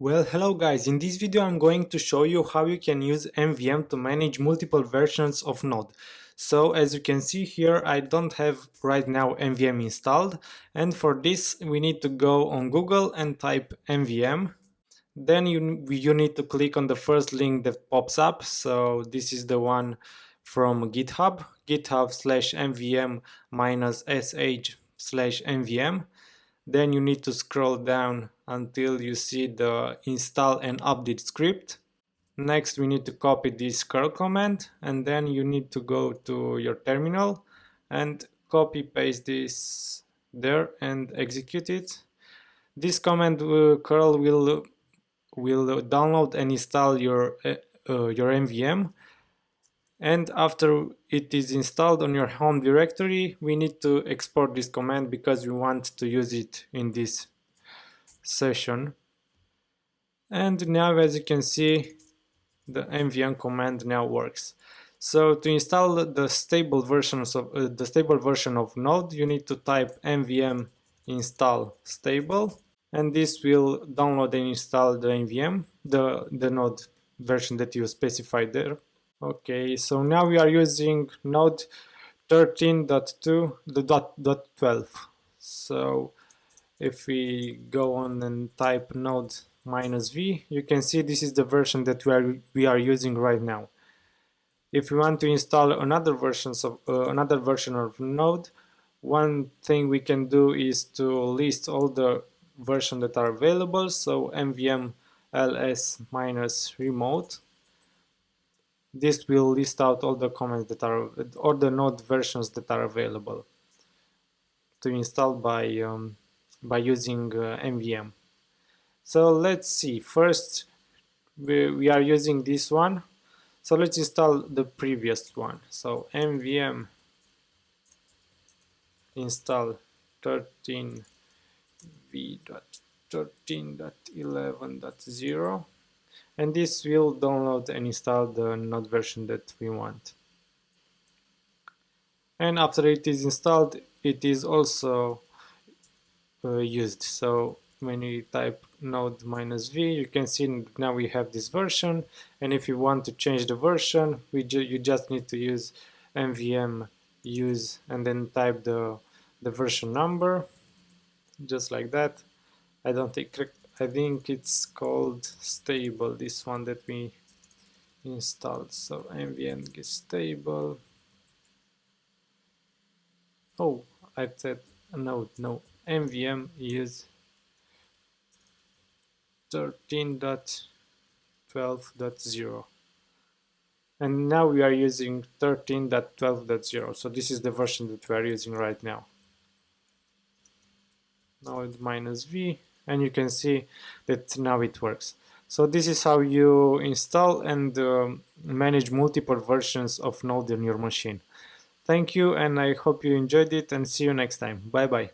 Well, hello guys, in this video I'm going to show you how you can use NVM to manage multiple versions of Node. So as you can see here, I don't have right now NVM installed, and for this we need to go on Google and type NVM. Then you need to click on the first link that pops up. So this is the one from GitHub, github/nvm-sh/nvm. Then you need to scroll down until you see the install and update script. Next we need to copy this curl command, and then you need to go to your terminal and copy paste this there and execute it. This command curl will download and install your NVM, and after it is installed on your home directory, we need to export this command because we want to use it in this session. And now, as you can see, the NVM command now works. So to install the stable version of Node, you need to type nvm install stable, and this will download and install the NVM, the Node version that you specified there. Okay, so now we are using Node 13.2, the .12. So if we go on and type node -v, you can see this is the version that we are using right now. If we want to install another version of Node, one thing we can do is to list all the versions that are available. So nvm ls-remote. This will list out all the comments that are, or the Node versions that are available to install by using NVM. So let's see. First, we are using this one. So let's install the previous one. So nvm install 13v.13.11.0. and this will download and install the Node version that we want. And after it is installed, it is also used. So when we type node -v, you can see now we have this version, and if you want to change the version, you just need to use nvm use and then type the version number, just like that. I think it's called stable, this one that we installed. So nvm get stable. Oh, I said no, nvm use 13.12.0, and now we are using 13.12.0. so this is the version that we are using right now. Node -v, and you can see that now it works. So this is how you install and manage multiple versions of Node on your machine. Thank you, and I hope you enjoyed it, and see you next time. Bye bye.